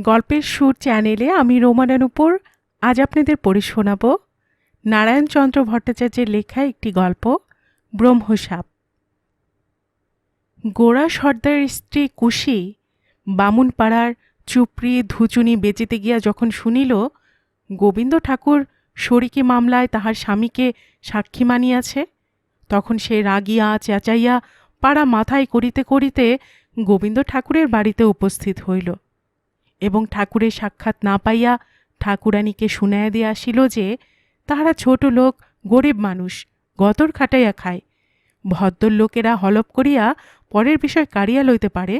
গল্পের সুর চ্যানেলে আমি রোমানার উপর আজ আপনাদের পড়ে শোনাব নারায়ণচন্দ্র ভট্টাচার্যের লেখা একটি গল্প ব্রহ্মসাপ। গোড়া সর্দারের স্ত্রী কুশি বামুনপাড়ার চুপড়ি ধুচুনি বেচেতে গিয়া যখন শুনিল গোবিন্দ ঠাকুর শরিকি মামলায় তাহার স্বামীকে সাক্ষী মানিয়াছে, তখন সে রাগিয়া চেঁচাইয়া পাড়া মাথায় করিতে করিতে গোবিন্দ ঠাকুরের বাড়িতে উপস্থিত হইল এবং ঠাকুরের সাক্ষাৎ না পাইয়া ঠাকুরানীকে শুনাইয়া দিয়া আসিল যে তাহারা ছোট লোক, গরিব মানুষ, গতর খাটাইয়া খায়। ভদ্রলোকেরা হলপ করিয়া পরের বিষয় কাড়িয়া লইতে পারে,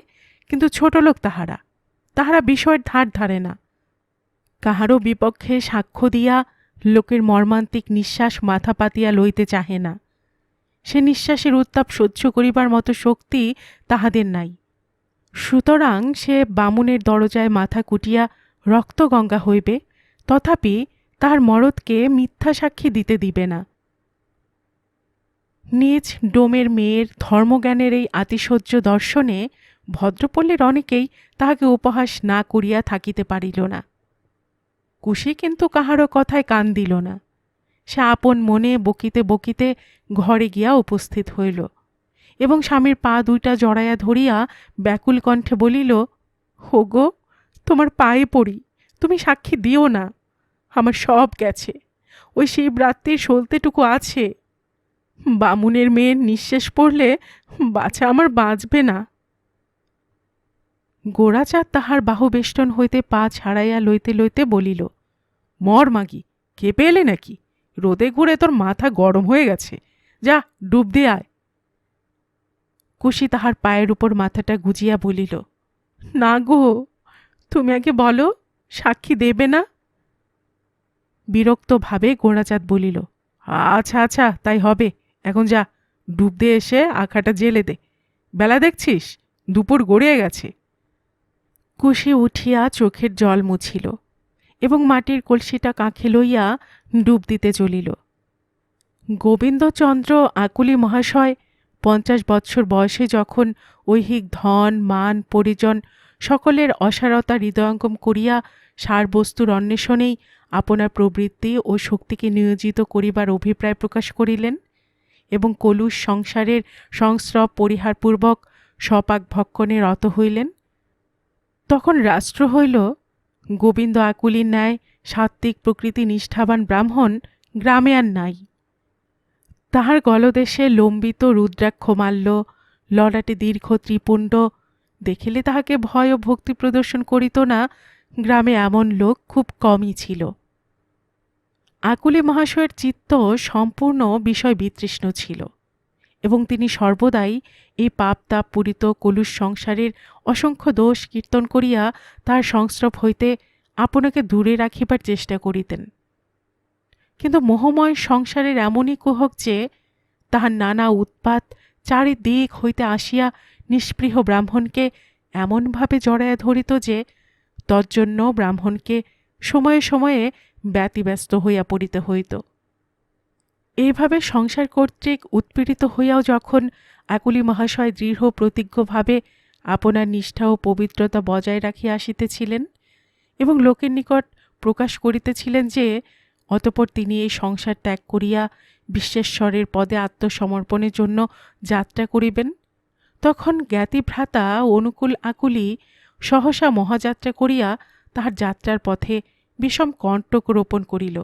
কিন্তু ছোট লোক তাহারা বিষয়ের ধার ধারে না। কাহারও বিপক্ষে সাক্ষ্য দিয়া লোকের মর্মান্তিক নিঃশ্বাস মাথা পাতিয়া লইতে চাহে না। সে নিঃশ্বাসের উত্তাপ সহ্য করিবার মতো শক্তি তাহাদের নাই। সুতরাং সে বামুনের দরজায় মাথা কুটিয়া রক্তগঙ্গা হইবে, তথাপি তাহার মরদকে মিথ্যা সাক্ষী দিতে দিবে না। নিজ ডোমের মেয়ের ধর্মজ্ঞানের এই আতিশয্য দর্শনে ভদ্রপল্লীর অনেকেই তাহাকে উপহাস না করিয়া থাকিতে পারিল না। কুশি কিন্তু কাহারও কথায় কান দিল না। সে আপন মনে বকিতে বকিতে ঘরে গিয়া উপস্থিত হইল এবং স্বামীর পা দুইটা জড়াইয়া ধরিয়া ব্যাকুল কণ্ঠে বলিল, হোগো, তোমার পায়ে পড়ি, তুমি সাক্ষী দিও না। আমার সব গেছে, ওই শিবরাত্রির সলতেটুকু আছে। বামুনের মেয়ের নিঃশেষ পড়লে বাছা আমার বাঁচবে না। গোড়াচাঁদ তাহার বাহুবেষ্টন হইতে পা ছাড়াইয়া লইতে লইতে বলিল, মর মাগি, কেঁপে এলে নাকি? রোদে ঘুরে তোর মাথা গরম হয়ে গেছে, যা ডুব দিয়ে আয়। কুশি তাহার পায়ের উপর মাথাটা গুজিয়া বলিল, না গো, তুমি আগে বলো, সাক্ষী দেবে না? বিরক্তভাবে গোড়াচাঁদ বলিল, আচ্ছা আচ্ছা, তাই হবে, এখন যা, ডুব দিয়ে এসে আখাটা জেলে দে। বেলা দেখছিস, দুপুর গড়িয়ে গেছে। কুশি উঠিয়া চোখের জল মুছিল এবং মাটির কলসিটা কাঁখে লইয়া ডুব দিতে চলিল। গোবিন্দচন্দ্র আকুলি মহাশয় 50 বৎসর বয়সে যখন ঐহিক ধন, মান, পরিজন সকলের অসারতা হৃদয়ঙ্গম করিয়া সারবস্তুর অন্বেষণেই আপনার প্রবৃত্তি ও শক্তিকে নিয়োজিত করিবার অভিপ্রায় প্রকাশ করিলেন এবং কলুষ সংসারের সংস্রব পরিহারপূর্বক সপাক ভক্ষণে রত হইলেন, তখন রাষ্ট্র হইল গোবিন্দ আকুলির ন্যায় সাত্ত্বিক প্রকৃতি নিষ্ঠাবান ব্রাহ্মণ গ্রামে আর নাই। তাহার গলদেশে লম্বিত রুদ্রাক্ষ মাল্য, ললাটে দীর্ঘ ত্রিপুণ্ড দেখিলে তাহাকে ভয় ও ভক্তি প্রদর্শন করিত না, গ্রামে এমন লোক খুব কমই ছিল। আকুলি মহাশয়ের চিত্ত সম্পূর্ণ বিষয় বিতৃষ্ণ ছিল এবং তিনি সর্বদাই এই পাপ তাপ পূরিত কলুষ সংসারের অসংখ্য দোষ কীর্তন করিয়া তাহার সংস্রব হইতে আপনাকে দূরে রাখিবার চেষ্টা করিতেন। কিন্তু মোহময় সংসারের এমনই কুহক যে তাহার নানা উৎপাত চারিদিক হইতে আসিয়া নিষ্পৃহ ব্রাহ্মণকে এমনভাবে জড়াইয়া ধরিত যে তজ্জন্য ব্রাহ্মণকে সময়ে সময়ে ব্যতিব্যস্ত হইয়া পড়িতে হইত। এইভাবে সংসার কর্তৃক উৎপীড়িত হইয়াও যখন আকুলি মহাশয় দৃঢ় প্রতিজ্ঞভাবে আপনার নিষ্ঠা ও পবিত্রতা বজায় রাখিয়া আসিতেছিলেন এবং লোকের নিকট প্রকাশ করিতেছিলেন যে অতঃপর তিনি এই সংসার ত্যাগ করিয়া বিশ্বেশ্বরের পদে আত্মসমর্পণের জন্য যাত্রা করিবেন, তখন জ্ঞাতিভ্রাতা অনুকূল আকুলি সহসা মহাযাত্রা করিয়া তাহার যাত্রার পথে বিষম কণ্টক রোপণ করিল।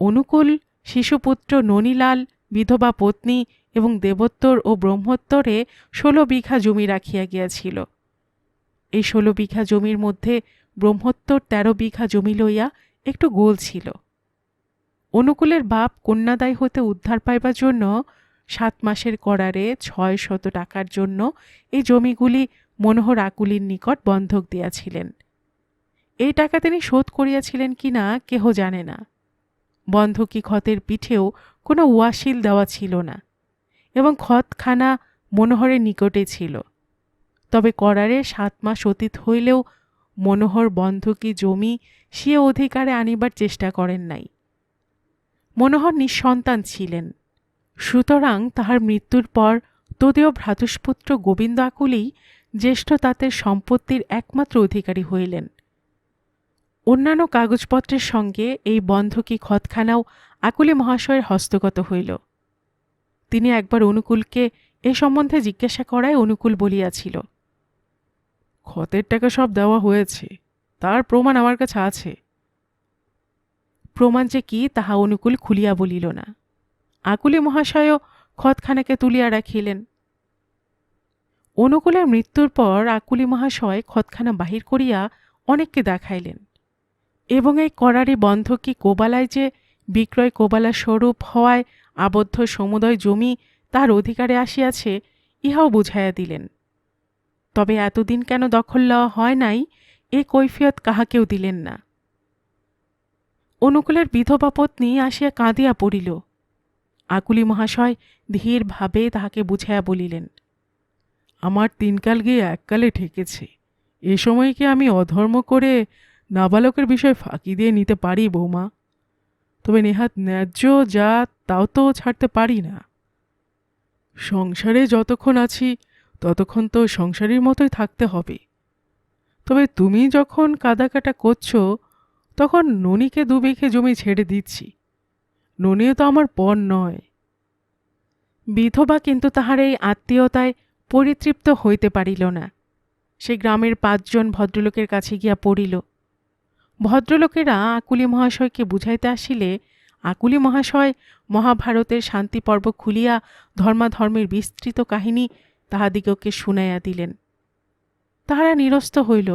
অনুকূল শিশুপুত্র ননীলাল বিধবা পত্নী এবং দেবোত্তর ও ব্রহ্মোত্তরে 16 বিঘা জমি রাখিয়া গিয়াছিল। এই 16 বিঘা জমির মধ্যে ব্রহ্মোত্তর 13 বিঘা জমি লইয়া একটু গোল ছিল। অনুকূলের বাপ কন্যাদায় হতে উদ্ধার পাইবার জন্য 7 মাসের করারে 600 টাকার জন্য এই জমিগুলি মনোহর আকুলির নিকট বন্ধক দিয়াছিলেন। এই টাকা তিনি শোধ করিয়াছিলেন কিনা কেহ জানে না। বন্ধকি ক্ষতের পিঠেও কোনো ওয়াসিল দেওয়া ছিল না এবং ক্ষতখানা মনোহরের নিকটে ছিল। তবে করারে 7 মাস অতীত হইলেও মনোহর বন্ধকি জমি স্বীয় অধিকারে আনিবার চেষ্টা করেন নাই। মনোহর নিঃসন্তান ছিলেন, সুতরাং তাহার মৃত্যুর পর তদীয় ভ্রাতুষ্পুত্র গোবিন্দ আকুলি জ্যেষ্ঠ তাঁতের সম্পত্তির একমাত্র অধিকারী হইলেন। অন্যান্য কাগজপত্রের সঙ্গে এই বন্ধকি খতখানাও আকুলি মহাশয়ের হস্তগত হইল। তিনি একবার অনুকূলকে এ সম্বন্ধে জিজ্ঞাসা করায় অনুকূল বলিয়াছিল, খতের টাকা সব দেওয়া হয়েছে, তার প্রমাণ আমার কাছে আছে। প্রমাণ যে কি তাহা অনুকূল খুলিয়া বলিল না। আকুলি মহাশয়ও খতখানাকে তুলিয়া রাখিলেন। অনুকূলের মৃত্যুর পর আকুলি মহাশয় খতখানা বাহির করিয়া অনেককে দেখাইলেন এবং এই করারি বন্ধকি কোবালায় যে বিক্রয় কোবালা স্বরূপ হওয়ায় আবদ্ধ সমুদয় জমি তার অধিকারে আসিয়াছে ইহাও বুঝাইয়া দিলেন। তবে এতদিন কেন দখল লওয়া হয় নাই এ কৈফিয়ত কাহাকেও দিলেন না। অনুকূলের বিধবা পত্নী আসিয়া কাঁদিয়া পড়িল। আকুলি মহাশয় ধীরভাবে তাহাকে বুঝাইয়া বলিলেন, আমার তিনকাল গিয়ে এককালে ঠেকেছে, এ সময় কি আমি অধর্ম করে নাবালকের বিষয় ফাঁকি দিয়ে নিতে পারি বৌমা? তবে নেহাত ন্যায্য যা তাও তো ছাড়তে পারি না। সংসারে যতক্ষণ আছি ততক্ষণ তো সংসারের মতোই থাকতে হবে। তবে তুমি যখন কাদাকাটা করছো তখন ননিকে 2 বিঘে জমি ছেড়ে দিচ্ছি। ননিও তো আমার পর নয়। বিধবা কিন্তু তাহার এই আত্মীয়তায় পরিতৃপ্ত হইতে পারিল না। সে গ্রামের 5 জন ভদ্রলোকের কাছে গিয়া পড়িল। ভদ্রলোকেরা আকুলি মহাশয়কে বুঝাইতে আসিলে আকুলি মহাশয় মহাভারতের শান্তিপর্ব খুলিয়া ধর্মাধর্মের বিস্তৃত কাহিনী তাহাদিগকে শুনাইয়া দিলেন। তাহারা নিরস্ত হইল,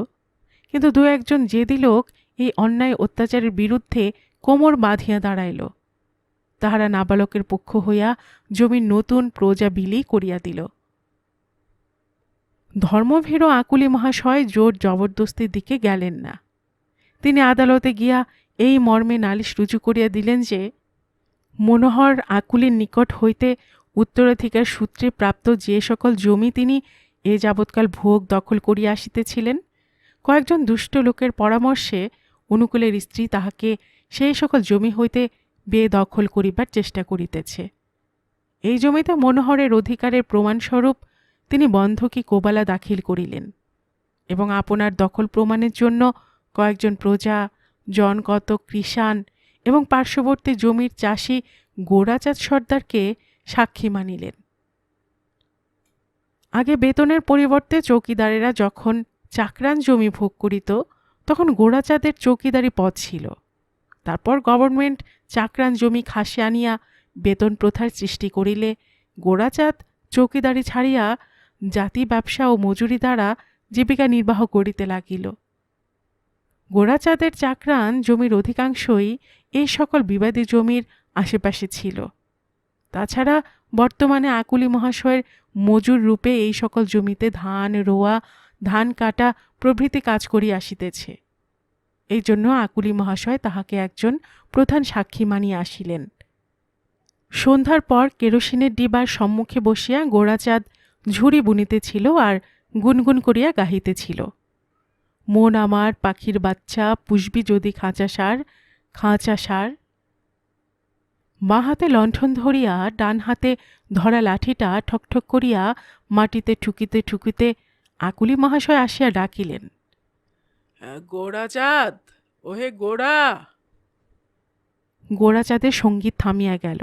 কিন্তু 2-1 জেদি লোক এই অন্যায় অত্যাচারের বিরুদ্ধে কোমর বাঁধিয়া দাঁড়াইল। তাহারা নাবালকের পক্ষ হইয়া জমির নতুন প্রজা বিলি করিয়া দিল। ধর্মভীরু আকুলি মহাশয় জোর জবরদস্তির দিকে গেলেন না। তিনি আদালতে গিয়া এই মর্মে নালিশ রুজু করিয়া দিলেন যে মনোহর আকুলির নিকট হইতে উত্তরাধিকার সূত্রে প্রাপ্ত যে সকল জমি তিনি এ যাবৎকাল ভোগ দখল করিয়া আসিতেছিলেন, কয়েকজন দুষ্ট লোকের পরামর্শে অনুকূলের স্ত্রী তাহাকে সেই সকল জমি হইতে বেদখল করিবার চেষ্টা করিতেছে। এই জমিতে মনোহরের অধিকারের প্রমাণস্বরূপ তিনি বন্ধকি কোবালা দাখিল করিলেন এবং আপনার দখল প্রমাণের জন্য কয়েকজন প্রজা, জনকতক কৃষাণ এবং পার্শ্ববর্তী জমির চাষি গোড়াচাঁদ সর্দারকে সাক্ষী মানিলেন। আগে বেতনের পরিবর্তে চৌকিদারেরা যখন চাকরান জমি ভোগ করিত তখন গোড়াচাঁদের চৌকিদারি পদ ছিল। তারপর গভর্নমেন্ট চাকরান জমি খাসে আনিয়া বেতন প্রথার সৃষ্টি করিলে গোড়াচাঁদ চৌকিদারি ছাড়িয়া জাতি ব্যবসা ও মজুরি দ্বারা জীবিকা নির্বাহ করিতে লাগিল। গোড়াচাঁদের চাকরান জমির অধিকাংশই এই সকল বিবাদী জমির আশেপাশে ছিল। তাছাড়া বর্তমানে আকুলি মহাশয়ের মজুর রূপে এই সকল জমিতে ধান রোয়া, ধান কাটা প্রভৃতি কাজ করিয়া আসিতেছে। এই জন্য আকুলি মহাশয় তাহাকে একজন প্রধান সাক্ষী মানিয়া আসিলেন। সন্ধ্যার পর কেরোসিনের ডিবার সম্মুখে বসিয়া গোড়াচাঁদ ঝুড়ি বুনিতেছিল আর গুনগুন করিয়া গাহিতেছিল, মন আমার পাখির বাচ্চা পুষবি যদি খাঁচা সার, খাঁচা সার। বাঁ হাতে লণ্ঠন ধরিয়া ডান হাতে ধরা লাঠিটা ঠকঠক করিয়া মাটিতে ঠুকিতে ঠুকিতে আকুলি মহাশয় আসিয়া ডাকিলেন, গোড়াচাঁদ, ওহে গোড়া। গোড়াচাঁদের সঙ্গীত থামিয়া গেল।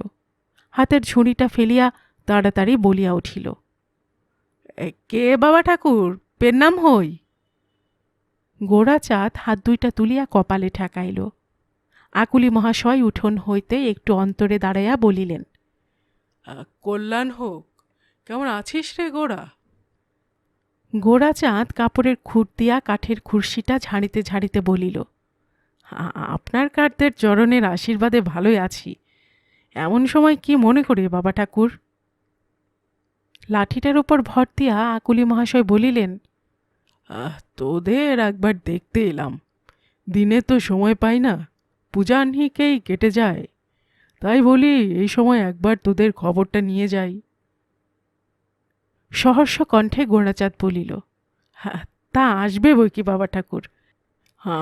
হাতের ঝুড়িটা ফেলিয়া তাড়াতাড়ি বলিয়া উঠিল, কে বাবা ঠাকুর, পেন নাম হই। গোড়াচাঁদ হাত 2টা তুলিয়া কপালে ঠেকাইল। আকুলি মহাশয় উঠোন হইতে একটু অন্তরে দাঁড়াইয়া বলিলেন, কল্যাণ হোক, কেমন আছিস রে গোড়া? গোড়াচাঁদ কাপড়ের খুঁট দিয়া কাঠের খুরশিটা ঝাড়িতে ঝাড়িতে বলিল, আপনার কাঠদের চরণের আশীর্বাদে ভালোই আছি। এমন সময় কি মনে করে বাবা ঠাকুর? লাঠিটার উপর ভর দিয়া আকুলি মহাশয় বলিলেন, তোদের একবার দেখতে এলাম। দিনে তো সময় পাই না, পূজা আহ্নিকেই কেটে যায়। তাই বলি এই সময় একবার তোদের খবরটা নিয়ে যাই। সহর্ষ কণ্ঠে গোড়াচাঁদ বলিল, হ্যাঁ, তা আসবে বই কি বাবা ঠাকুর,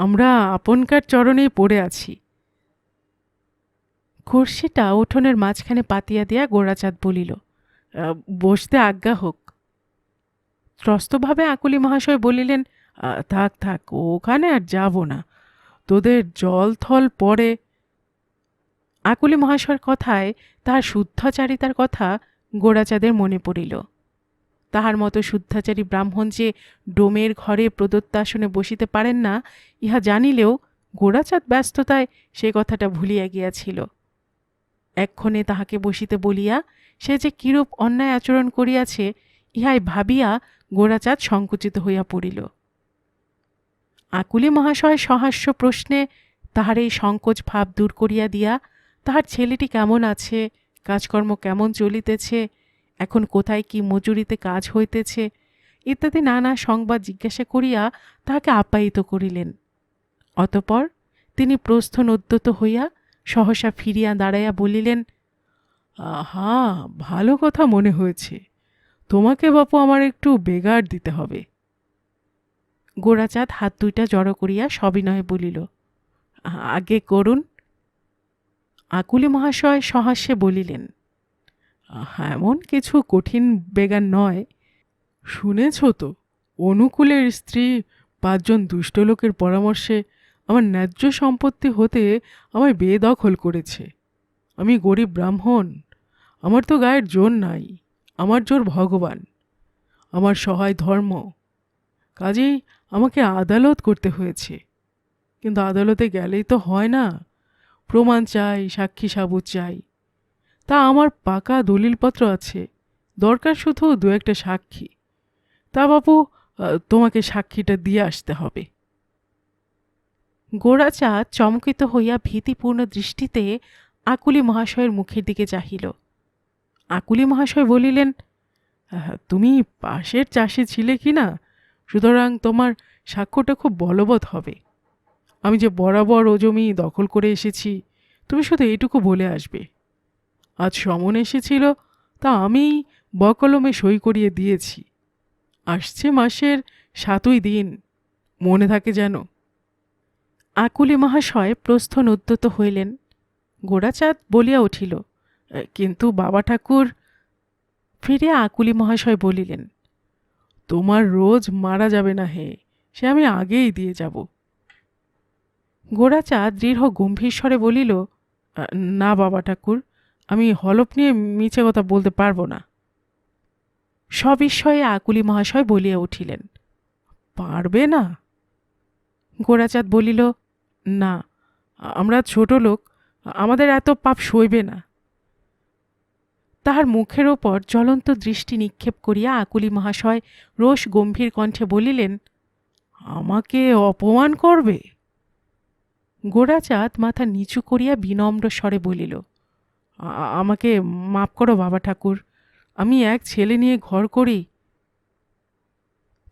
আমরা আপনকার চরণেই পড়ে আছি। খুরশিটা উঠোনের মাঝখানে পাতিয়া দিয়া গোড়াচাঁদ বলিল, বসতে আজ্ঞা হোক। ত্রস্তভাবে আকুলি মহাশয় বলিলেন, থাক থাক, ওখানে আর যাব না, তোদের জল থল পড়ে। আকুলি মহাশয়ের কথায় তাহার শুদ্ধাচারিতার কথা গোড়াচাঁদের মনে পড়িল। তাহার মতো শুদ্ধাচারী ব্রাহ্মণ যে ডোমের ঘরে প্রদত্ত আসনে বসিতে পারেন না, ইহা জানিলেও গোড়াচাঁদ ব্যস্ততায় সে কথাটা ভুলিয়া গিয়াছিল। এক্ষণে তাহাকে বসিতে বলিয়া সে যে কিরূপ অন্যায় আচরণ করিয়াছে, ইহাই ভাবিয়া গোড়াচাঁদ সংকুচিত হইয়া পড়িল। আকুলি মহাশয় সহাস্য প্রশ্নে তাহার এই সংকোচ ভাব দূর করিয়া দিয়া তাহার ছেলেটি কেমন আছে, কাজকর্ম কেমন চলিতেছে, এখন কোথায় কি মজুরিতে কাজ হইতেছে ইত্যাদি নানা সংবাদ জিজ্ঞাসা করিয়া তাহাকে আপ্যায়িত করিলেন। অতঃপর তিনি প্রস্থনোদ্যত হইয়া সহসা ফিরিয়া দাঁড়াইয়া বলিলেন, আহা, ভালো কথা মনে হয়েছে, তোমাকে বাপু আমার একটু বেগার দিতে হবে। গোড়াচাঁদ হাত দুইটা জড়ো করিয়া সবিনয়ে বলিল, আগে করুন। আকুলি মহাশয় সহাস্যে বলিলেন, এমন কিছু কঠিন বেগার নয়। শুনেছ তো, অনুকূলের স্ত্রী 5 জন দুষ্ট লোকের পরামর্শে আমার ন্যায্য সম্পত্তি হতে আমায় বেদখল করেছে। আমি গরিব ব্রাহ্মণ, আমার তো গায়ের জোর নাই, আমার জোর ভগবান, আমার সহায় ধর্ম। কাজেই আমাকে আদালত করতে হয়েছে। কিন্তু আদালতে গেলেই তো হয় না, প্রমাণ চাই, সাক্ষী সাবুত চাই। তা আমার পাকা দলিলপত্র আছে, দরকার শুধু 2-1টা সাক্ষী। তা বাপু, তোমাকে সাক্ষীটা দিয়ে আসতে হবে। গোড়াচাঁদ চমকিত হইয়া ভীতিপূর্ণ দৃষ্টিতে আকুলি মহাশয়ের মুখের দিকে চাহিল। আকুলি মহাশয় বলিলেন, তুমি পাশের চাষি ছিলে কি না, সুতরাং তোমার সাক্ষ্যটা খুব বলবৎ হবে। আমি যে বরাবর ও জমি দখল করে এসেছি, তুমি শুধু এইটুকু বলে আসবে। আজ সমন এসেছিল, তা আমি বকলমে সই করিয়ে দিয়েছি। আসছে মাসের 7ই দিন, মনে থাকে যেন। আকুলি মহাশয় প্রস্থনোদ্যত হইলেন। গোড়াচাঁদ বলিয়া উঠিল, কিন্তু বাবা ঠাকুর। ফিরিয়া আকুলি মহাশয় বলিলেন, তোমার রোজ মারা যাবে না হে, সে আমি আগেই দিয়ে যাব। গোড়াচাঁদ দৃঢ় গম্ভীর স্বরে বলিল, না বাবা ঠাকুর, আমি হলফ নিয়ে মিছে কথা বলতে পারবো না। সবিস্ময়ে আকুলি মহাশয় বলিয়া উঠিলেন, পারবে না? গোড়াচাঁদ বলিল, না, আমরা ছোট লোক, আমাদের এত পাপ সইবে না। তাহার মুখের ওপর জ্বলন্ত দৃষ্টি নিক্ষেপ করিয়া আকুলি মহাশয় রোষ গম্ভীর কণ্ঠে বলিলেন, আমাকে অপমান করবে? গোড়াচাঁদ মাথা নিচু করিয়া বিনম্র স্বরে বলিল, আমাকে মাপ করো বাবা ঠাকুর, আমি এক ছেলে নিয়ে ঘর করি।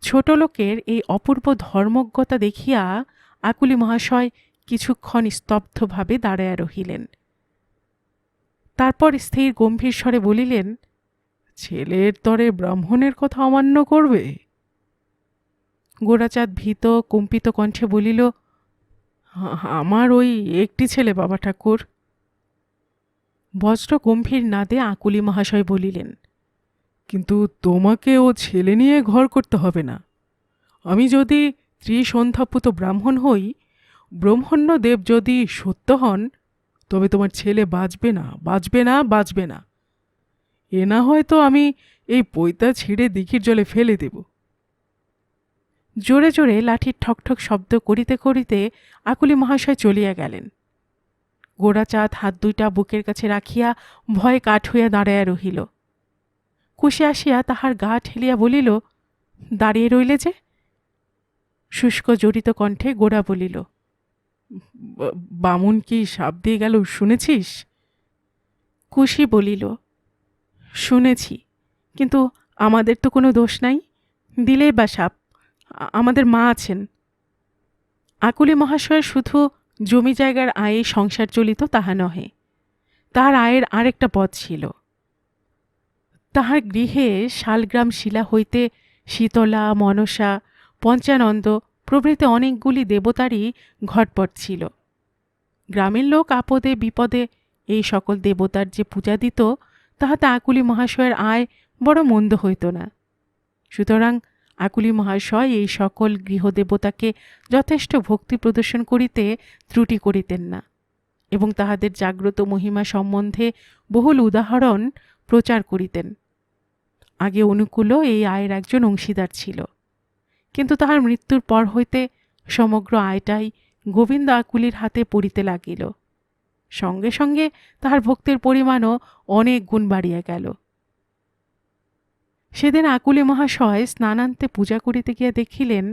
ছোট লোকের এই অপূর্ব ধর্মজ্ঞতা দেখিয়া আকুলি মহাশয় কিছুক্ষণ স্তব্ধভাবে দাঁড়াইয়া রহিলেন। তারপর স্থির গম্ভীর স্বরে বলিলেন, ছেলের তরে ব্রাহ্মণের কথা অমান্য করবে? গোড়াচাঁদ ভীত কম্পিত কণ্ঠে বলিল, আমার ওই একটি ছেলে বাবা ঠাকুর। বজ্র গম্ভীর নাদে আকুলি মহাশয় বলিলেন, কিন্তু তোমাকে ও ছেলে নিয়ে ঘর করতে হবে না। আমি যদি ত্রিসন্ধ্যাপুত ব্রাহ্মণ হই, ব্রহ্মণ্য দেব যদি সত্য হন, তবে তোমার ছেলে বাঁচবে না, বাঁচবে না, বাঁচবে না। এ না হয়তো আমি এই পৈতা ছিঁড়ে দিঘির জলে ফেলে দেব। জোরে জোরে লাঠির ঠকঠক শব্দ করিতে করিতে আকুলি মহাশয় চলিয়া গেলেন। গোড়াচাঁদ হাত দুইটা বুকের কাছে রাখিয়া ভয়ে কাঠ হইয়া দাঁড়াইয়া রহিল। কুশে আসিয়া তাহার গা ঠেলিয়া বলিল, দাঁড়িয়ে রইলে যে? শুষ্ক জড়িত কণ্ঠে গোড়া বলিল, বামুন কি সাপ দিয়ে গেল শুনেছিস? কুশি বলিল, শুনেছি, কিন্তু আমাদের তো কোনো দোষ নাই, দিলেই বা সাপ, আমাদের মা আছেন। আকুলি মহাশয়ের শুধু জমি জায়গার আয়ে সংসার চলিত তাহা নহে, তাহার আয়ের আরেকটা পথ ছিল। তাহার গৃহে শালগ্রাম শিলা হইতে শীতলা, মনসা, পঞ্চানন্দ প্রভৃতি অনেকগুলি দেবতারই ঘটপট ছিল। গ্রামের লোক আপদে বিপদে এই সকল দেবতার যে পূজা দিত, তাহাতে আকুলি মহাশয়ের আয় বড় মন্দ হইত না। সুতরাং আকুলি মহাশয় এই সকল গৃহদেবতাকে যথেষ্ট ভক্তি প্রদর্শন করিতে ত্রুটি করিতেন না এবং তাহাদের জাগ্রত মহিমা সম্বন্ধে বহুল উদাহরণ প্রচার করিতেন। আগে অনুকূলও এই আয়ের একজন অংশীদার ছিল, কিন্তু তাহার মৃত্যুর পর হইতে সমগ্র আয়টাই গোবিন্দ আকুলির হাতে পড়িতে লাগিল। সঙ্গে সঙ্গে তাহার ভক্তির পরিমাণও অনেক গুণ বাড়িয়া গেল। সেদিন আকুলি মহাশয় স্নানান্তে পূজা করিতে গিয়া দেখিলেন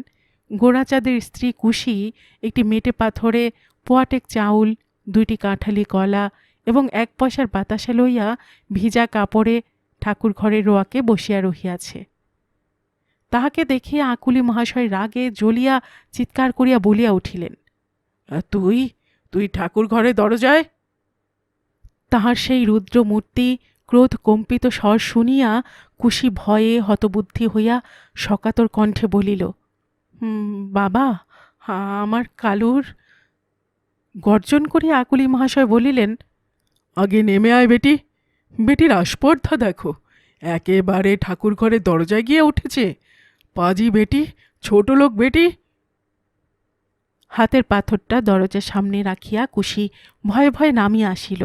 গোরাচাঁদের স্ত্রী কুশি একটি মেটে পাথরে পোয়াটেক চাউল, 2টি কাঁঠালি কলা এবং 1 পয়সার বাতাসা লইয়া ভিজা কাপড়ে ঠাকুর ঘরের রোয়াকে বসিয়া রহিয়াছে। তাহাকে দেখিয়া আকুলি মহাশয় রাগে জ্বলিয়া চিৎকার করিয়া বলিয়া উঠিলেন, তুই তুই ঠাকুর ঘরে দরজায়? তাহার সেই রুদ্র মূর্তি ক্রোধ কম্পিত স্বর শুনিয়া কুশি ভয়ে হতবুদ্ধি হইয়া শকাতর কণ্ঠে বলিল, বাবা, আমার কালুর। গর্জন করিয়া আকুলি মহাশয় বলিলেন, আগে নেমে আয় বেটি, বেটির আস্পর্ধা দেখো, একেবারে ঠাকুর ঘরে দরজায় গিয়ে উঠেছে। পাজি বেটি, ছোট লোক বেটি। হাতের পাথরটা দরজার সামনে রাখিয়া কুশি ভয়ে ভয়ে নামিয়া আসিল।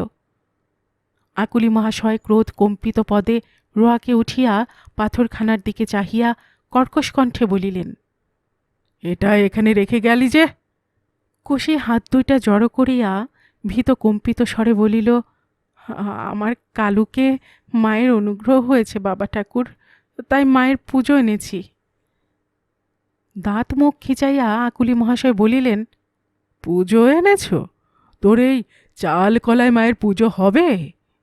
আকুলি মহাশয় ক্রোধ কম্পিত পদে রোয়াকে উঠিয়া পাথরখানার দিকে চাহিয়া কর্কশ কণ্ঠে বলিলেন, এটা এখানে রেখে গেলি যে? কুশি হাত 2টা জড়ো করিয়া ভীত কম্পিত স্বরে বলিল, আমার কালুকে মায়ের অনুগ্রহ হয়েছে বাবা ঠাকুর, তাই মায়ের পুজো এনেছি। দাঁত মুখ খিচাইয়া আকুলি মহাশয় বলিলেন, পুজো এনেছ? তোর এই চাল কলায় মায়ের পুজো হবে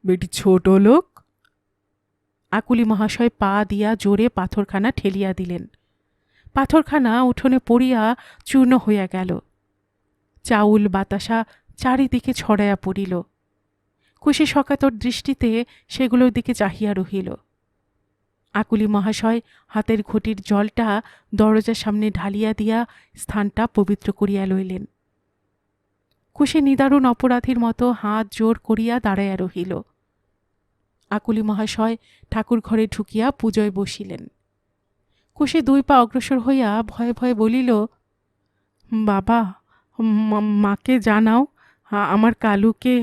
বেটি, ছোট লোক? আকুলি মহাশয় পা দিয়া জোরে পাথরখানা ঠেলিয়া দিলেন। পাথরখানা উঠোনে পড়িয়া চূর্ণ হইয়া গেল। চাউল বাতাসা চারিদিকে ছড়াইয়া পড়িল। কুশি শকাতর দৃষ্টিতে সেগুলোর দিকে চাহিয়া রহিল। আকুলি মহাশয় হাতের ঘটির জলটা দরজার সামনে ঢালিয়া দিয়া স্থানটা পবিত্র করিয়া লইলেন। কুশি নিদারুণ অপরাধীর মতো হাত জোর করিয়া দাঁড়াইয়া রহিল। আকুলি মহাশয় ঠাকুর ঘরে ঢুকিয়া পূজয় বসিলেন। কুশি 2 পা অগ্রসর হইয়া ভয়ে ভয়ে বলিল, বাবা, মাকে জানাও আমার কালুকে।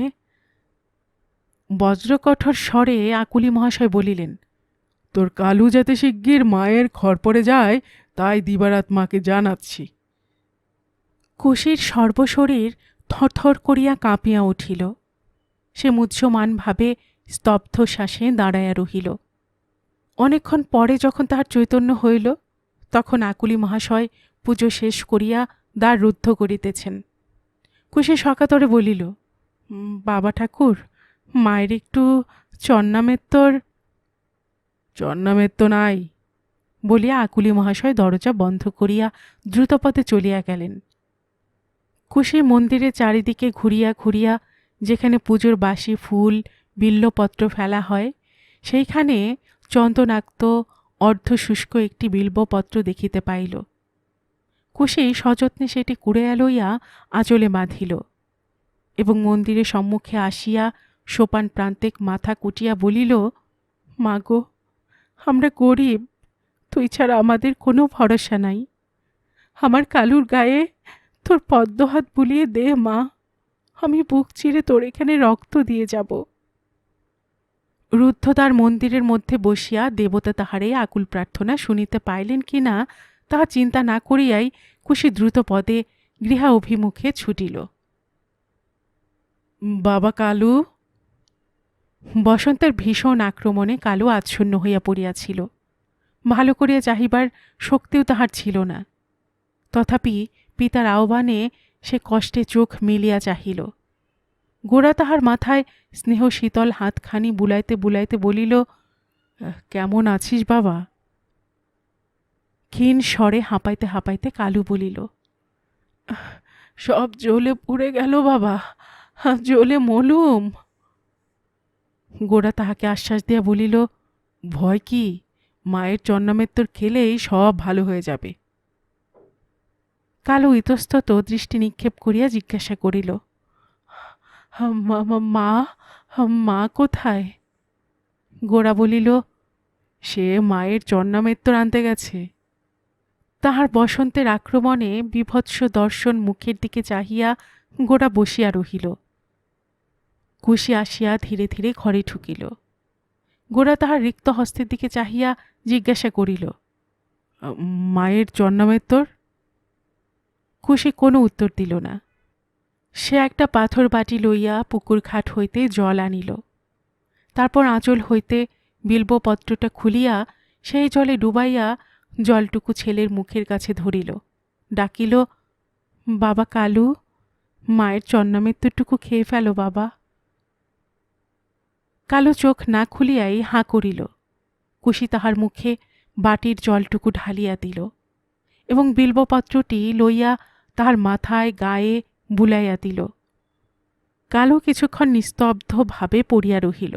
বজ্রকঠোর স্বরে আকুলি মহাশয় বলিলেন, তোর কালু যাতে শিগগির মায়ের খড়পড়ে যায় তাই দিবারাত মাকে জানাচ্ছি। কুশির সর্বশরীর থরথর করিয়া কাঁপিয়া উঠিল। সে মুহ্যমানভাবে স্তব্ধ শ্বাসে দাঁড়াইয়া রহিল। অনেকক্ষণ পরে যখন তাহার চৈতন্য হইল, তখন আকুলি মহাশয় পুজো শেষ করিয়া দ্বার রুদ্ধ করিতেছেন। কুশি শকাতরে বলিল, বাবা ঠাকুর, মায়ের একটু চন্নামেত্তর নাই বলিয়া আকুলি মহাশয় দরজা বন্ধ করিয়া দ্রুতপদে চলিয়া গেলেন। কুশি মন্দিরের চারিদিকে ঘুরিয়া ঘুরিয়া যেখানে পুজোর বাসি ফুল বিল্বপত্র ফেলা হয় সেইখানে চন্দনাক্ত অর্ধশুষ্ক একটি বিল্বপত্র দেখিতে পাইল। কুশি সযত্নে সেটি কুড়াইয়া লইয়া আঁচলে বাঁধিল এবং মন্দিরের সম্মুখে আসিয়া সোপান প্রান্তে মাথা কুটিয়া বলিল, মাগো, আমরা গরিব, তুই ছাড়া আমাদের কোনো ভরসা নাই। আমার কালুর গায়ে তোর পদ্মহাত বুলিয়ে দে মা, আমি বুক চিরে তোর এখানে রক্ত দিয়ে যাব। রুদ্ধদ্বার মন্দিরের মধ্যে বসিয়া দেবতা তাহারে আকুল প্রার্থনা শুনিতে পাইলেন কি না তাহা চিন্তা না করিয়াই কুশি দ্রুত পদে গৃহা অভিমুখে ছুটিল। বাবা কালু। বসন্তের ভীষণ আক্রমণে কালু আচ্ছন্ন হইয়া পড়িয়াছিল। ভালো করিয়া চাহিবার শক্তিও তাহার ছিল না। তথাপি পিতার আহ্বানে সে কষ্টে চোখ মেলিয়া চাহিল। গোরা তাহার মাথায় স্নেহ শীতল হাতখানি বুলাইতে বুলাইতে বলিল, কেমন আছিস বাবা? ক্ষীণ স্বরে হাঁপাইতে হাঁপাইতে কালু বলিল, সব জ্বলে পুড়ে গেল বাবা, জ্বলে মলুম। গোরা তাহাকে আশ্বাস দিয়া বলিল, ভয় কি, মায়ের চন্নামেত্তর খেলেই সব ভালো হয়ে যাবে। কালু ইতস্তত দৃষ্টি নিক্ষেপ করিয়া জিজ্ঞাসা করিল, মা মা কোথায়? গোরা বলিল, সে মায়ের চন্নামেত্তর আনতে গেছে। তাহার বসন্তের আক্রমণে বিভৎস দর্শন মুখের দিকে চাহিয়া গোরা বসিয়া রহিল। কুশি আসিয়া ধীরে ধীরে ঘরে ঢুকিল। গোরা তাহার রিক্ত হস্তের দিকে চাহিয়া জিজ্ঞাসা করিল, মায়ের জন্মামেত্তর? কুশি কোনো উত্তর দিল না। সে একটা পাথর বাটি লইয়া পুকুর ঘাট হইতে জল আনিল। তারপর আঁচল হইতে বিল্বপত্রটা খুলিয়া সেই জলে ডুবাইয়া জলটুকু ছেলের মুখের কাছে ধরিল। ডাকিল, বাবা কালু, মায়ের জন্মামেত্তরটুকু খেয়ে ফেলো বাবা। কালো চোখ না খুলিয়াই হাঁ করিল। কুশি তাহার মুখে বাটির জলটুকু ঢালিয়া দিল এবং বিল্বপত্রটি লইয়া তাহার মাথায় গায়ে বুলাইয়া দিল। কালো কিছুক্ষণ নিস্তব্ধভাবে পড়িয়া রহিল।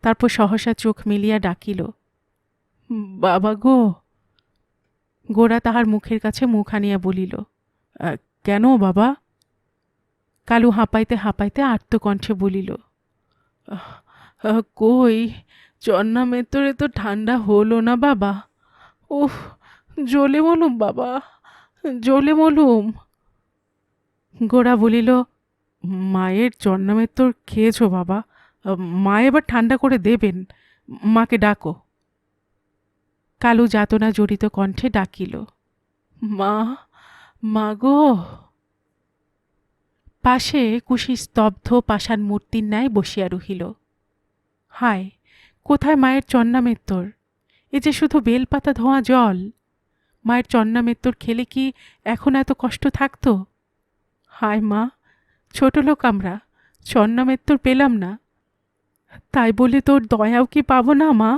তারপর সহসা চোখ মেলিয়া ডাকিল, বাবা গো। গোরা তাহার মুখের কাছে মুখ আনিয়া বলিল, কেন বাবা? কালু হাঁপাইতে হাঁপাইতে আর্তকণ্ঠে বলিল, কই, জন্মামেত্তরে তো ঠান্ডা হলো না বাবা। উফ, জ্বলে মলুম বাবা, জ্বলে মলুম। গোরা বলিল, মায়ের জন্মামেত্তর খেয়েছ বাবা? মা এবার ঠান্ডা করে দেবেন, মাকে ডাকো। কালু যাতনা জড়িত কণ্ঠে ডাকিল, মা, মা গো। পাশে কুশি স্তব্ধ পাষাণ মূর্তির ন্যায় বসিয়া রহিল। হায়, কোথায় মায়ের জন্মামেত্তর? এ যে শুধু বেলপাতা ধোঁয়া জল। মায়ের জন্মামেত্তর খেলে কি এখন এত কষ্ট থাকত? হায় মা, ছোট লোক আমরা, জন্মামেত্তর পেলাম না, তাই বলে তোর দয়াও কি পাব না মা?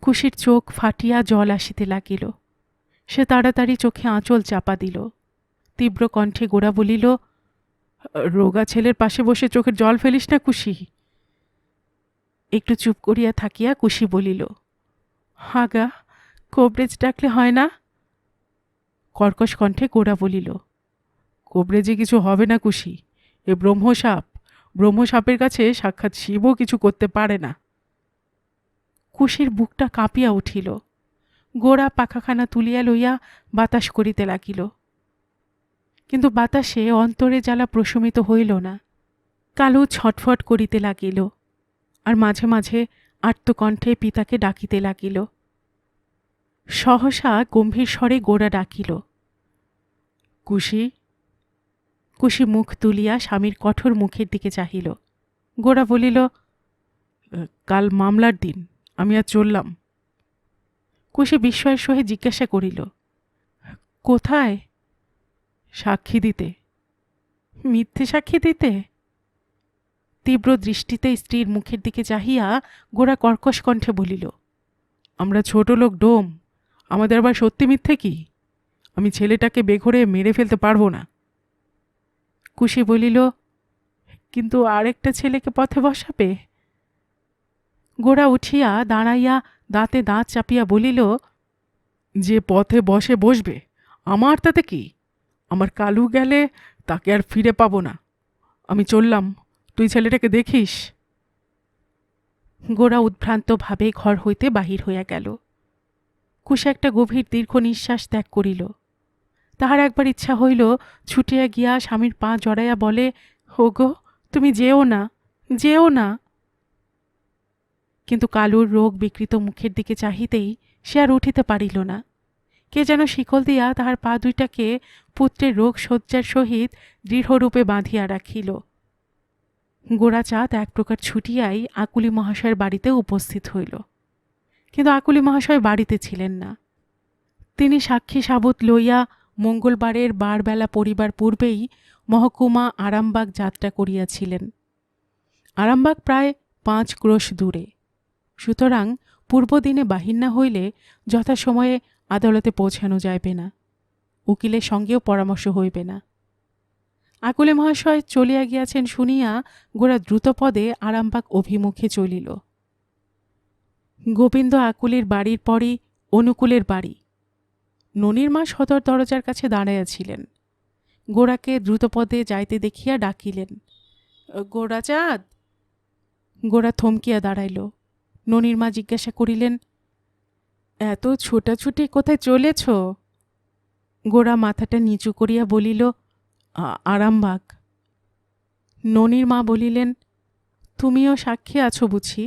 কুশির চোখ ফাটিয়া জল আসিতে লাগিল। সে তাড়াতাড়ি চোখে আঁচল চাপা দিল। তীব্র কণ্ঠে গোরা বলিল, রোগা ছেলের পাশে বসে চোখের জল ফেলিস না কুশি। একটু চুপ করিয়া থাকিয়া কুশি বলিল, হাগা, কোবরেজ ডাকলে হয় না? কর্কশ কণ্ঠে গোরা বলিল, কোবরেজে কিছু হবে না কুশি, এ ব্রহ্মসাপ, ব্রহ্মসাপের কাছে সাক্ষাৎ শিবও কিছু করতে পারে না। কুশির বুকটা কাঁপিয়া উঠিল। গোরা পাখাখানা তুলিয়া লইয়া বাতাস করিতে লাগিল, কিন্তু বাতাসে অন্তরে জ্বালা প্রশমিত হইল না। কালু ছটফট করিতে লাগিল, আর মাঝে মাঝে আর্তকণ্ঠে পিতাকে ডাকিতে লাগিল। সহসা গম্ভীর স্বরে গোরা ডাকিল, কুশি। কুশি মুখ তুলিয়া স্বামীর কঠোর মুখের দিকে চাহিল। গোরা বলিল, কাল মামলার দিন, আমি আজ চললাম। কুশি বিস্ময়ের সহিত জিজ্ঞাসা করিল, কোথায়? সাক্ষী দিতে। মিথ্যে সাক্ষী দিতে? তীব্র দৃষ্টিতে স্ত্রীর মুখের দিকে চাহিয়া গোরা কর্কশ কণ্ঠে বলিল, আমরা ছোট লোক ডোম, আমাদের আবার সত্যি মিথ্যে কি? আমি ছেলেটাকে বেঘরে মেরে ফেলতে পারবো না। কুশি বলিল, কিন্তু আরেকটা ছেলেকে পথে বসাবে? গোরা উঠিয়া দাঁড়াইয়া দাঁতে দাঁত চাপিয়া বলিল, যে পথে বসে বসবে, আমার তাতে কি? আমার কালু গেলে তাকে আর ফিরে পাবো না। আমি চললাম, তুই ছেলেটাকে দেখিস। গোরা উদ্ভ্রান্তভাবে ঘর হইতে বাহির হইয়া গেল। কুশি একটা গভীর দীর্ঘ নিঃশ্বাস ত্যাগ করিল। তাহার একবার ইচ্ছা হইল ছুটিয়া গিয়া স্বামীর পা জড়াইয়া বলে, হোগো, তুমি যেও না, যেও না। কিন্তু কালুর রোগ বিকৃত মুখের দিকে চাহিতেই সে আর উঠিতে পারিল না। কে যেন শিকল দিয়া তাহার পা দুইটাকে পুত্রের রোগ শয্যার সহিত দৃঢ়রূপে বাঁধিয়া রাখিল। গোরাচাঁদ এক প্রকার ছুটিয়াই আকুলি মহাশয়ের বাড়িতে উপস্থিত হইল, কিন্তু আকুলি মহাশয় বাড়িতে ছিলেন না। তিনি সাক্ষী সাবুত লইয়া মঙ্গলবারের বারবেলা পড়িবার পূর্বেই মহকুমা আরামবাগ যাত্রা করিয়াছিলেন। আরামবাগ প্রায় 5 ক্রোশ দূরে, সুতরাং পূর্বদিনে বাহির না হইলে যথাসময়ে আদালতে পৌঁছানো যাইবে না, উকিলের সঙ্গেও পরামর্শ হইবে না। আকুলি মহাশয় চলিয়া গিয়াছেন শুনিয়া গোরা দ্রুতপদে আরামবাগ অভিমুখে চলিল। গোবিন্দ আকুলির বাড়ির পরই অনুকূলের বাড়ি। ননির মা সদর দরজার কাছে দাঁড়াইয়াছিলেন। গোরাকে দ্রুতপদে যাইতে দেখিয়া ডাকিলেন, গোরাচাঁদ। গোরা থমকিয়া দাঁড়াইল। ননির মা জিজ্ঞাসা করিলেন, এত ছোটাছুটি কোথায় চলেছ? গোরা মাথাটা নিচু করিয়া বলিল, আরামবাগ। ননির মা বলিলেন, তুমিও সাক্ষী আছো বুঝি?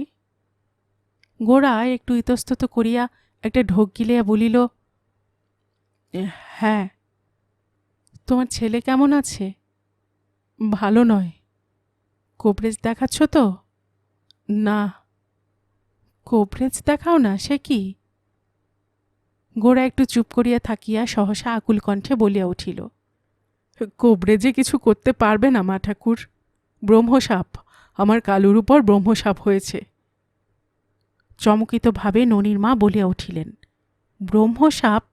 গোরা একটু ইতস্তত করিয়া একটা ঢোক গিলিয়া বলিল, হ্যাঁ। তোমার ছেলে কেমন আছে? ভালো নয়। কোবরেজ দেখাচ্ছ তো? না। কোবরেজ দেখাও না, সে কি? গোরা একটু চুপ করিয়া থাকিয়া সহসা আকুল কণ্ঠে বলিয়া উঠিল, কোবরেজে কিছু করতে পারবে না মা ঠাকুর। ব্রহ্মসাপ, আমার কালুর উপর ব্রহ্মসাপ হয়েছে। চমকিতভাবে ননির মা বলিয়া উঠিলেন, ব্রহ্মসাপ?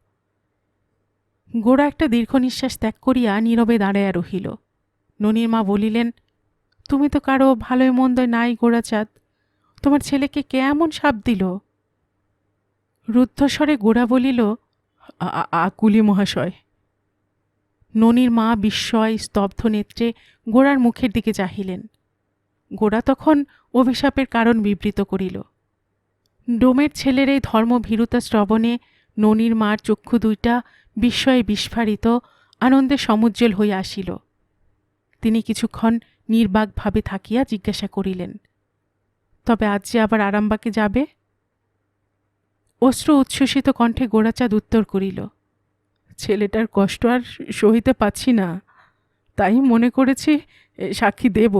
গোরা একটা দীর্ঘ নিঃশ্বাস ত্যাগ করিয়া নীরবে দাঁড়াইয়া রহিল। ননির মা বলিলেন, তুমি তো কারো ভালোই মন্দয় নাই গোরাচাঁদ, তোমার ছেলেকে কে এমন সাপ দিল? রুদ্ধস্বরে গোরা বলিল, আকুলি মহাশয়। ননির মা বিস্ময় স্তব্ধ নেত্রে গোরার মুখের দিকে চাহিলেন। গোরা তখন অভিশাপের কারণ বিবৃত করিল। ডোমের ছেলের এই ধর্মভীরুতা শ্রবণে ননির মার চক্ষু দুইটা বিস্ময়ে বিস্ফারিত, আনন্দে সমুজ্জ্বল হইয়া আসিল। তিনি কিছুক্ষণ নির্বাকভাবে থাকিয়া জিজ্ঞাসা করিলেন, তবে আজ যে আবার আরামবাগে যাবে? অশ্রু উচ্ছ্বসিত কণ্ঠে গোরাচাঁদ উত্তর করিল, ছেলেটার কষ্ট আর সহিতে পাচ্ছি না, তাই মনে করেছি সাক্ষী দেব।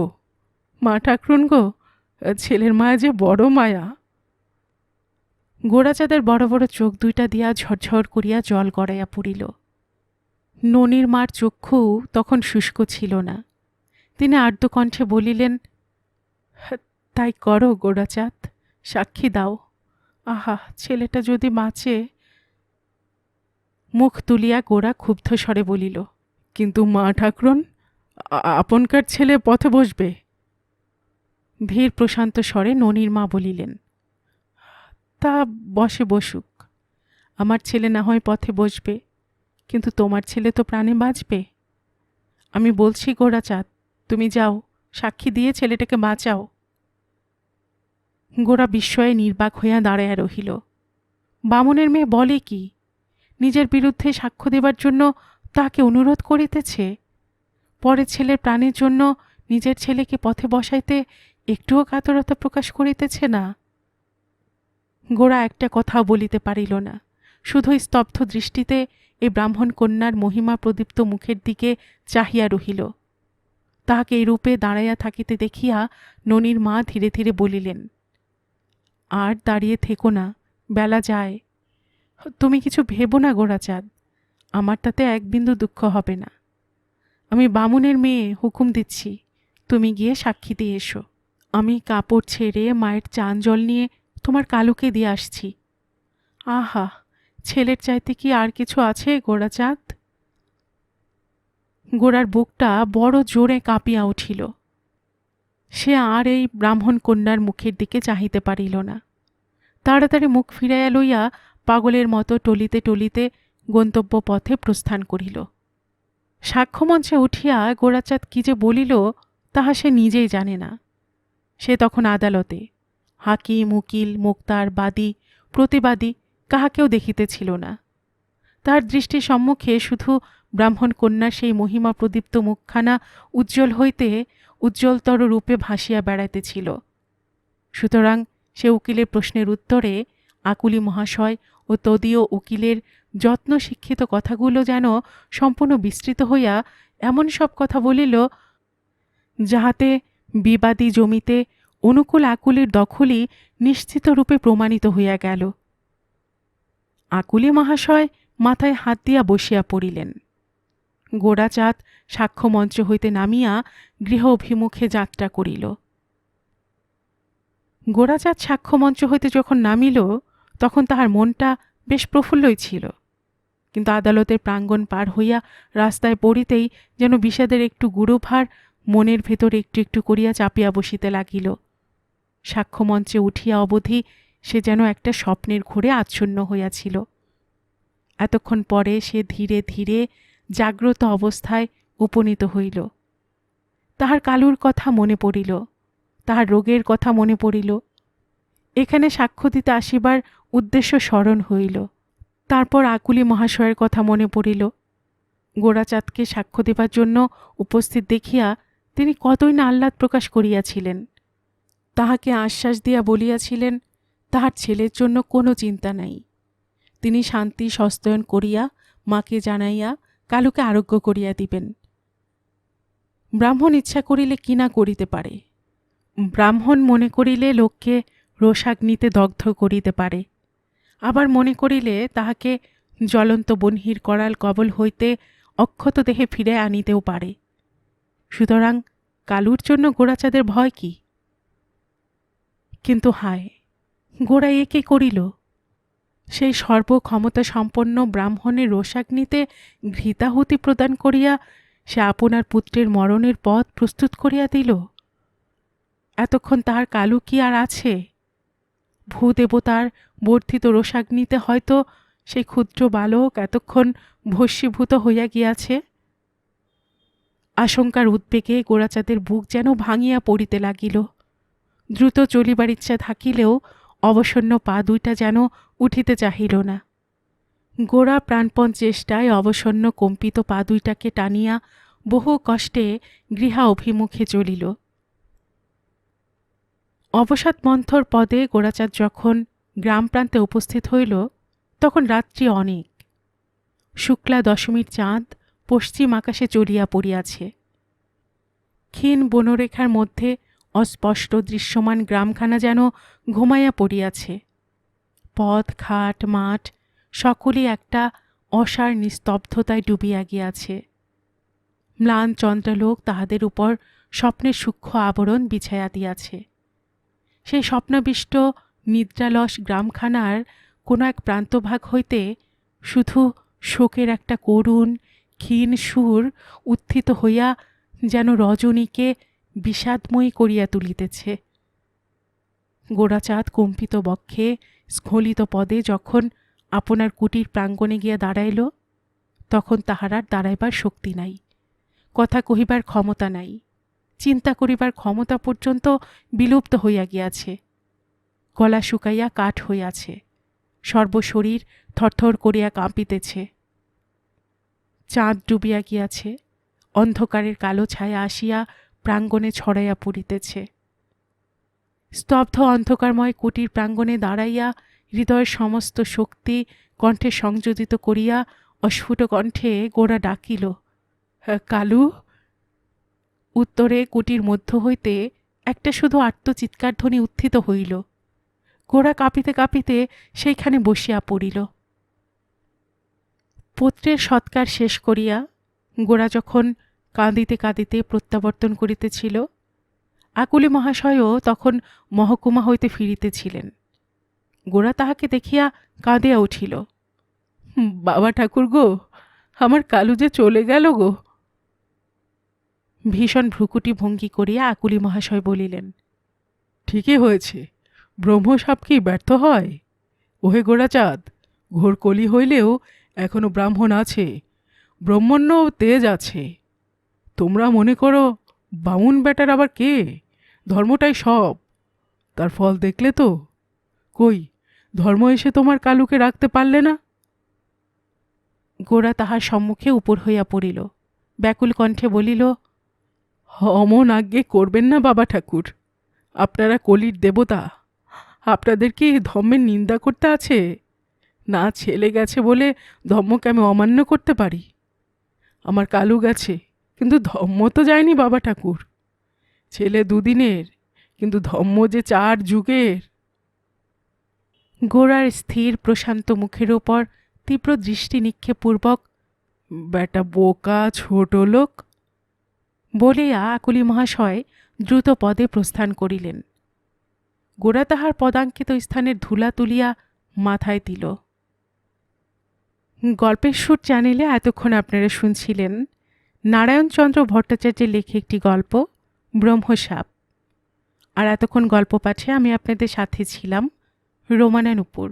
মা ঠাকরুন গো, ছেলের মায়া যে বড় মায়া। গোরাচাঁদের বড় বড় চোখ দুইটা দিয়া ঝরঝর করিয়া জল গড়াইয়া পড়িল। ননির মার চক্ষু তখন শুষ্ক ছিল না। তিনি আর্দ্রকণ্ঠে বলিলেন, তাই করো গোরাচাঁদ, সাক্ষী দাও। আহা, ছেলেটা যদি বাঁচে। মুখ তুলিয়া গোরা ক্ষুব্ধ স্বরে বলিল, কিন্তু মা ঠাকরুন, আপনকার ছেলে পথে বসবে। ধীর প্রশান্ত স্বরে ননির মা বলিলেন, তা বসে বসুক। আমার ছেলে না হয় পথে বসবে, কিন্তু তোমার ছেলে তো প্রাণে বাঁচবে। আমি বলছি গোরাচাঁদ, তুমি যাও, সাক্ষী দিয়ে ছেলেটাকে বাঁচাও। গোরা বিস্ময়ে নির্বাক হইয়া দাঁড়াইয়া রহিল। বামুনের মেয়ে বলে কি? নিজের বিরুদ্ধে সাক্ষ্য দেবার জন্য তাকে অনুরোধ করিতেছে? পরের ছেলের প্রাণের জন্য নিজের ছেলেকে পথে বসাইতে একটুও কাতরতা প্রকাশ করিতেছে না। গোরা একটা কথাও বলিতে পারিল না, শুধুই স্তব্ধ দৃষ্টিতে এই ব্রাহ্মণ কন্যার মহিমা প্রদীপ্ত মুখের দিকে চাহিয়া রহিল। তাহাকে এই রূপে দাঁড়াইয়া থাকিতে দেখিয়া ননির মা ধীরে ধীরে বলিলেন, আর দাঁড়িয়ে থেকো না, বেলা যায়। তুমি কিছু ভেবো না গোরাচাঁদ, আমার তাতে এক বিন্দু দুঃখ হবে না। আমি বামুনের মেয়ে, হুকুম দিচ্ছি, তুমি গিয়ে সাক্ষী দিয়ে এসো। আমি কাপড় ছেড়ে মায়ের চান জল নিয়ে তোমার কালুকে দিয়ে আসছি। আহা, ছেলের চাইতে কি আর কিছু আছে গোরাচাঁদ? গোরার বুকটা বড় জোরে কাঁপিয়া উঠিল। সে আর এই ব্রাহ্মণ কন্যার মুখের দিকে চাহিতে পারিল না। তাড়াতাড়ি মুখ ফিরাইয়া লইয়া পাগলের মতো টলিতে টলিতে গন্তব্য পথে প্রস্থান করিল। সাক্ষ্যমঞ্চে উঠিয়া গোরাচাঁদ কি যে বলিল তাহা সে নিজেই জানে না। সে তখন আদালতে হাকিম, উকিল, মোক্তার, বাদী, প্রতিবাদী কাহাকেও দেখিতেছিল না। তার দৃষ্টির সম্মুখে শুধু ব্রাহ্মণ কন্যার সেই মহিমা প্রদীপ্ত মুখখানা উজ্জ্বল হইতে উজ্জ্বলতর রূপে ভাসিয়া বেড়াইতেছিল। সুতরাং সে উকিলের প্রশ্নের উত্তরে আকুলি মহাশয় ও তদীয় উকিলের যত্ন শিক্ষিত কথাগুলো যেন সম্পূর্ণ বিস্তৃত হইয়া এমন সব কথা বলিল, যাহাতে বিবাদী জমিতে অনুকূল আকুলির দখলই নিশ্চিত রূপে প্রমাণিত হইয়া গেল। আকুলি মহাশয় মাথায় হাত দিয়া বসিয়া পড়িলেন। গোরাচাঁদ সাক্ষ্যমঞ্চ হইতে নামিয়া গৃহ অভিমুখে যাত্রা করিল। গোরাচাঁদ সাক্ষ্যমঞ্চ হইতে যখন নামিল তখন তাহার মনটা বেশ প্রফুল্লই ছিল, কিন্তু আদালতের প্রাঙ্গণ পার হইয়া রাস্তায় পড়িতেই যেন বিষাদের একটু গুরুভার মনের ভেতর একটু একটু করিয়া চাপিয়া বসিতে লাগিল। সাক্ষ্যমঞ্চে উঠিয়া অবধি সে যেন একটা স্বপ্নের ঘোরে আচ্ছন্ন হইয়াছিল। এতক্ষণ পরে সে ধীরে ধীরে জাগ্রত অবস্থায় উপনীত হইল। তাহার কালুর কথা মনে পড়িল, তাহার রোগের কথা মনে পড়িল। এখানে সাক্ষ্য দিতে আসিবার উদ্দেশ্য স্মরণ হইল। তারপর আকুলি মহাশয়ের কথা মনে পড়িল। গোরাচাঁদকে সাক্ষ্য দেবার জন্য উপস্থিত দেখিয়া তিনি কতই না আহ্লাদ প্রকাশ করিয়াছিলেন। তাহাকে আশ্বাস দিয়া বলিয়াছিলেন তাহার ছেলের জন্য কোনো চিন্তা নাই, তিনি শান্তি সস্তয়ন করিয়া মাকে জানাইয়া কালুকে আরোগ্য করিয়া দিবেন। ব্রাহ্মণ ইচ্ছা করিলে কিনা করিতে পারে, ব্রাহ্মণ মনে করিলে লোককে রোষাগ্নিতে দগ্ধ করিতে পারে, আবার মনে করিলে তাহাকে জ্বলন্ত বহ্নির করাল কবল হইতে অক্ষত দেহে ফিরে আনিতেও পারে। সুতরাং কালুর জন্য গোরাচাঁদের ভয় কি? কিন্তু হায়, গোরা এ কে করিল? সেই সর্বক্ষমতা সম্পন্ন ব্রাহ্মণের রোষাগ্নিতে ঘৃতাহুতি প্রদান করিয়া সে আপনার পুত্রের মরণের পথ প্রস্তুত করিয়া দিল। এতক্ষণ তাহার কালু কি আর আছে? ভূদেবতার বর্ধিত রোষাগ্নিতে হয়তো সেই ক্ষুদ্র বালক এতক্ষণ ভস্মীভূত হইয়া গিয়াছে। আশঙ্কার উদ্বেগে গোরাচাঁদের বুক যেন ভাঙিয়া পড়িতে লাগিল। দ্রুত চলিবার ইচ্ছা থাকিলেও অবসন্ন পা দুইটা যেন উঠিতে চাহিল না। গোরা প্রাণপণ চেষ্টায় অবসন্ন কম্পিত পা দুইটাকে টানিয়া বহু কষ্টে গৃহা অভিমুখে চলিল। অবসাদ মন্থর পদে গোরাচাঁদ যখন গ্রাম প্রান্তে উপস্থিত হইল তখন রাত্রি অনেক। শুক্লা দশমীর চাঁদ পশ্চিম আকাশে চড়িয়া পড়িয়াছে। ক্ষীণ বনরেখার মধ্যে অস্পষ্ট দৃশ্যমান গ্রামখানা যেন ঘুমাইয়া পড়িয়াছে। পথ ঘাট মাঠ সকলই একটা অসার নিস্তব্ধতায় ডুবিয়া গিয়াছে। ম্লান চন্দ্রালোক তাহাদের উপর স্বপ্নের সূক্ষ্ম আবরণ বিছাইয়া দিয়াছে। সেই স্বপ্নাবিষ্ট নিদ্রালস গ্রামখানার কোনো এক প্রান্তভাগ হইতে শুধু শোকের একটা করুণ ক্ষীণ সুর উত্থিত হইয়া যেন রজনীকে বিষাদময়ী করিয়া তুলিতেছে। গোরাচাঁদ কম্পিত বক্ষে স্খলিত পদে যখন আপনার কুটির প্রাঙ্গণে গিয়া দাঁড়াইল তখন তাহার আর দাঁড়াইবার শক্তি নাই, কথা কহিবার ক্ষমতা নাই, চিন্তা করিবার ক্ষমতা পর্যন্ত বিলুপ্ত হইয়া গিয়াছে। গলা শুকাইয়া কাঠ হইয়াছে, সর্বশরীর থরথর করিয়া কাঁপিতেছে। চাঁদ ডুবিয়া গিয়াছে, অন্ধকারের কালো ছায়া আসিয়া প্রাঙ্গণে ছড়াইয়া পড়িতেছে। স্তব্ধ অন্ধকারময় কুটির প্রাঙ্গণে দাঁড়াইয়া হৃদয়ের সমস্ত শক্তি কণ্ঠে সংযোজিত করিয়া অস্ফুট কণ্ঠে গোরা ডাকিল, কালু। উত্তরে কুটির মধ্য হইতে একটা শুধু আর্তচিৎকার ধ্বনি উত্থিত হইল। গোরা কাঁপিতে কাঁপিতে সেইখানে বসিয়া পড়িল। পুত্রের সৎকার শেষ করিয়া গোরা যখন কাঁদিতে কাঁদিতে প্রত্যাবর্তন করিতেছিল, আকুলি মহাশয়ও তখন মহকুমা হইতে ফিরিতেছিলেন। গোরা তাহাকে দেখিয়া কাঁদিয়া উঠিল। বাবা ঠাকুর গো, আমার কালু যে চলে গেল গো। ভীষণ ভ্রুকুটি ভঙ্গি করিয়া আকুলি মহাশয় বলিলেন, ঠিকই হয়েছে, ব্রহ্মসাপ কি ব্যর্থ হয়? ওহে গোরাচাঁদ, ঘোর কলি হইলেও এখনো ব্রাহ্মণ আছে, ব্রহ্মণ্য তেজ আছে। তোমরা মনে করো বামুন বেটার আবার কে, ধর্মটাই সব। তার ফল দেখলে তো? কই, ধর্ম এসে তোমার কালুকে রাখতে পারলে না? গোরা তাহার সম্মুখে উপর হইয়া পড়িল, ব্যাকুল কণ্ঠে বলিল, অমন আজ্ঞে করবেন না বাবা ঠাকুর, আপনারা কলির দেবতা, আপনাদের কি ধর্মের নিন্দা করতে আছে? না ছেলে গেছে বলে ধর্মকে আমি অমান্য করতে পারি? আমার কালু গেছে, কিন্তু ধর্ম তো যায়নি বাবা ঠাকুর। ছেলে দুদিনের, কিন্তু ধর্ম যে 4 যুগের। গোরার স্থির প্রশান্ত মুখের ওপর তীব্র দৃষ্টি নিক্ষেপপূর্বক, বেটা বোকা ছোট লোক বলিয়া আকুলি মহাশয় দ্রুত পদে প্রস্থান করিলেন। গোরা তাহার পদাঙ্কিত স্থানের ধুলা তুলিয়া মাথায় দিল। গল্পের সুর চ্যানেলে এতক্ষণ আপনারা শুনছিলেন নারায়ণচন্দ্র ভট্টাচার্যের লেখা একটি গল্প ব্রহ্মসাপ। আর এতক্ষণ গল্প পাঠে আমি আপনাদের সাথে ছিলাম রোমানা নূপুর।